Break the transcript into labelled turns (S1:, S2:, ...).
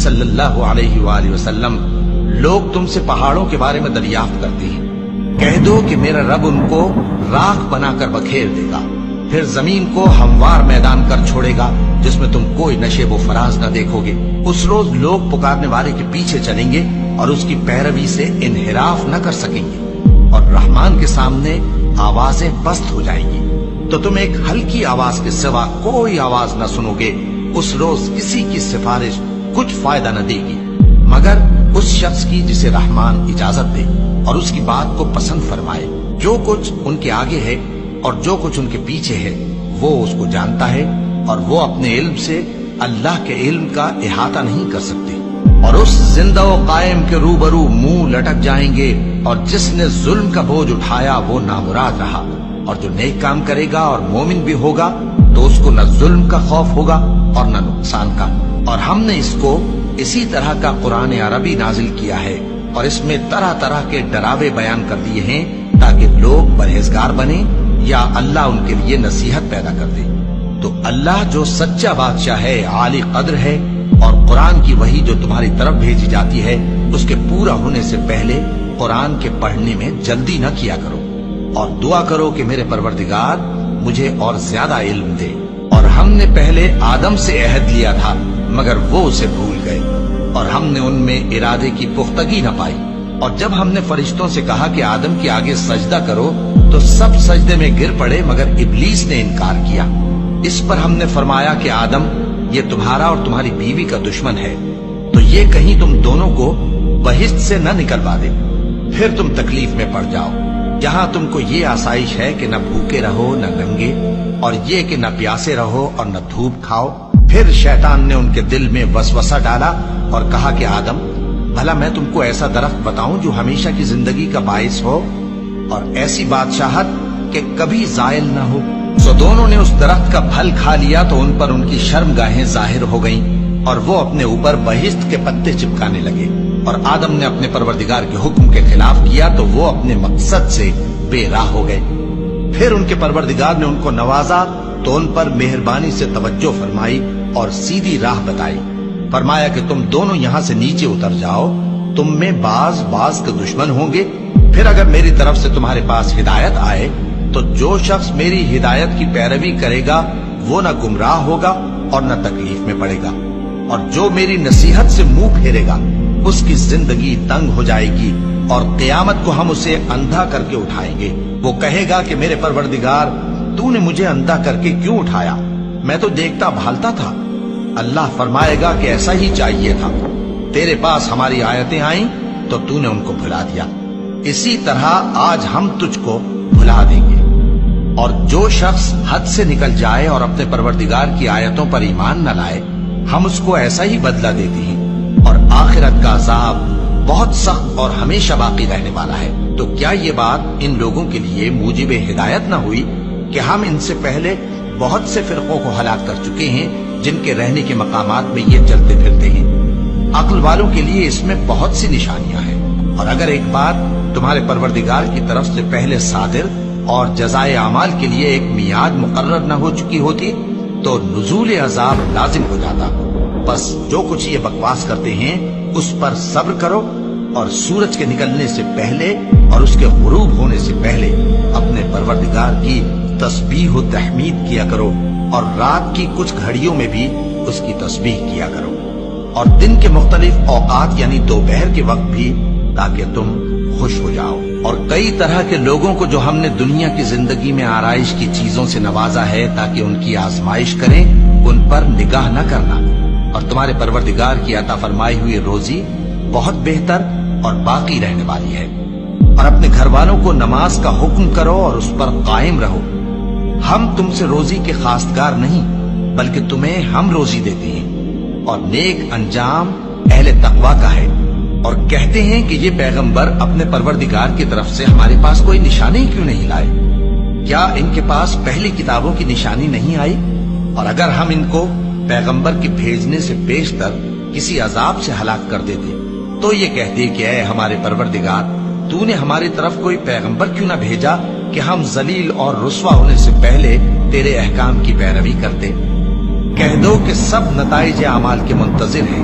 S1: صلی اللہ علیہ وآلہ وسلم، لوگ تم سے پہاڑوں کے بارے میں دریافت کرتے ہیں، کہہ دو کہ میرا رب ان کو راکھ بنا کر بکھیر دے گا، پھر زمین کو ہموار میدان کر چھوڑے گا جس میں تم کوئی نشیب و فراز نہ دیکھو گے۔ اس روز لوگ پکارنے والے کے پیچھے چلیں گے اور اس کی پیروی سے انحراف نہ کر سکیں گے، اور رحمان کے سامنے آوازیں پست ہو جائیں گی تو تم ایک ہلکی آواز کے سوا کوئی آواز نہ سنو گے۔ اس روز کسی کی سفارش کچھ فائدہ نہ دے گی مگر اس شخص کی جسے رحمان اجازت دے اور اس کی بات کو پسند فرمائے۔ جو کچھ ان کے آگے ہے اور جو کچھ ان کے پیچھے ہے وہ اس کو جانتا ہے، اور وہ اپنے علم سے اللہ کے علم کا احاطہ نہیں کر سکتے۔ اور اس زندہ و قائم کے روبرو منہ لٹک جائیں گے، اور جس نے ظلم کا بوجھ اٹھایا وہ نامراد رہا، اور جو نیک کام کرے گا اور مومن بھی ہوگا تو اس کو نہ ظلم کا خوف ہوگا اور نہ نقصان کا۔ اور ہم نے اس کو اسی طرح کا قرآن عربی نازل کیا ہے، اور اس میں طرح طرح کے ڈراوے بیان کر دیے ہیں تاکہ لوگ پرہیزگار بنیں یا اللہ ان کے لیے نصیحت پیدا کر دے۔ تو اللہ جو سچا بادشاہ ہے، عالی قدر ہے، اور قرآن کی وحی جو تمہاری طرف بھیجی جاتی ہے اس کے پورا ہونے سے پہلے قرآن کے پڑھنے میں جلدی نہ کیا کرو، اور دعا کرو کہ میرے پروردگار مجھے اور زیادہ علم دے۔ اور ہم نے پہلے آدم سے عہد لیا تھا مگر وہ اسے بھول گئے، اور ہم نے ان میں ارادے کی پختگی نہ پائی۔ اور جب ہم نے فرشتوں سے کہا کہ آدم کے آگے سجدہ کرو تو سب سجدے میں گر پڑے مگر ابلیس نے انکار کیا۔ اس پر ہم نے فرمایا کہ آدم، یہ تمہارا اور تمہاری بیوی کا دشمن ہے، تو یہ کہیں تم دونوں کو بہشت سے نہ نکلوا دے، پھر تم تکلیف میں پڑ جاؤ، جہاں تم کو یہ آسائش ہے کہ نہ بھوکے رہو نہ ننگے، اور یہ کہ نہ پیاسے رہو اور نہ دھوپ کھاؤ۔ پھر شیطان نے ان کے دل میں وسوسہ ڈالا اور کہا کہ آدم، بھلا میں تم کو ایسا درخت بتاؤں جو ہمیشہ کی زندگی کا باعث ہو اور ایسی بادشاہت کہ کبھی زائل نہ ہو؟ سو دونوں نے اس درخت کا پھل کھا لیا تو ان پر ان کی شرم گاہیں ظاہر ہو گئیں، اور وہ اپنے اوپر بہشت کے پتے چپکانے لگے۔ اور آدم نے اپنے پروردگار کے حکم کے خلاف کیا تو وہ اپنے مقصد سے بے راہ ہو گئے۔ پھر ان کے پروردگار نے ان کو نوازا تو ان پر مہربانی سے توجہ فرمائی اور سیدھی راہ بتائی۔ فرمایا کہ تم دونوں یہاں سے نیچے اتر جاؤ، تم میں بعض کے دشمن ہوں گے، پھر اگر میری طرف سے تمہارے پاس ہدایت آئے تو جو شخص میری ہدایت کی پیروی کرے گا وہ نہ گمراہ ہوگا اور نہ تکلیف میں پڑے گا، اور جو میری نصیحت سے منہ پھیرے گا اس کی زندگی تنگ ہو جائے گی، اور قیامت کو ہم اسے اندھا کر کے اٹھائیں گے۔ وہ کہے گا کہ میرے پروردگار، تو نے مجھے اندھا کر کے کیوں اٹھایا؟ میں تو دیکھتا بھالتا تھا۔ اللہ فرمائے گا کہ ایسا ہی چاہیے تھا، تیرے پاس ہماری آیتیں آئیں تو تو نے ان کو بھلا دیا، اسی طرح آج ہم تجھ کو بھلا دیں گے۔ اور جو شخص حد سے نکل جائے اور اپنے پروردگار کی آیتوں پر ایمان نہ لائے، ہم اس کو ایسا ہی بدلہ دیتے ہیں، اور آخرت کا عذاب بہت سخت اور ہمیشہ باقی رہنے والا ہے۔ تو کیا یہ بات ان لوگوں کے لیے موجب ہدایت نہ ہوئی کہ ہم ان سے پہلے بہت سے فرقوں کو ہلاک کر چکے ہیں جن کے رہنے کے مقامات میں یہ چلتے پھرتے ہیں؟ عقل والوں کے لیے اس میں بہت سی نشانیاں ہیں۔ اور اگر ایک بات تمہارے پروردگار کی طرف سے پہلے صادر اور جزائے اعمال کے لیے ایک میعاد مقرر نہ ہو چکی ہوتی تو نزول عذاب لازم ہو جاتا۔ بس جو کچھ یہ بکواس کرتے ہیں اس پر صبر کرو، اور سورج کے نکلنے سے پہلے اور اس کے غروب ہونے سے پہلے اپنے پروردگار کی تسبیح و تحمید کیا کرو، اور رات کی کچھ گھڑیوں میں بھی اس کی تسبیح کیا کرو، اور دن کے مختلف اوقات یعنی دوپہر کے وقت بھی، تاکہ تم خوش ہو جاؤ۔ اور کئی طرح کے لوگوں کو جو ہم نے دنیا کی زندگی میں آرائش کی چیزوں سے نوازا ہے تاکہ ان کی آزمائش کریں، ان پر نگاہ نہ کرنا، اور تمہارے پروردگار کی عطا فرمائی ہوئی روزی بہت بہتر اور باقی رہنے والی ہے۔ اور اپنے گھر والوں کو نماز کا حکم کرو اور اس پر قائم رہو۔ ہم تم سے روزی کے خواستگار نہیں بلکہ تمہیں ہم روزی دیتے ہیں، اور نیک انجام اہل تقوی کا ہے۔ اور کہتے ہیں کہ یہ پیغمبر اپنے پروردگار کی طرف سے ہمارے پاس کوئی نشانی کیوں نہیں لائے؟ کیا ان کے پاس پہلی کتابوں کی نشانی نہیں آئی؟ اور اگر ہم ان کو پیغمبر کے بھیجنے سے بیشتر کسی عذاب سے ہلاک کر دیتے تو یہ کہتے کہ اے ہمارے پروردگار، تو نے ہماری طرف کوئی پیغمبر کیوں نہ بھیجا کہ ہم ذلیل اور رسوا ہونے سے پہلے تیرے احکام کی پیروی کرتے۔ کہہ دو کہ سب نتائج اعمال کے منتظر ہیں،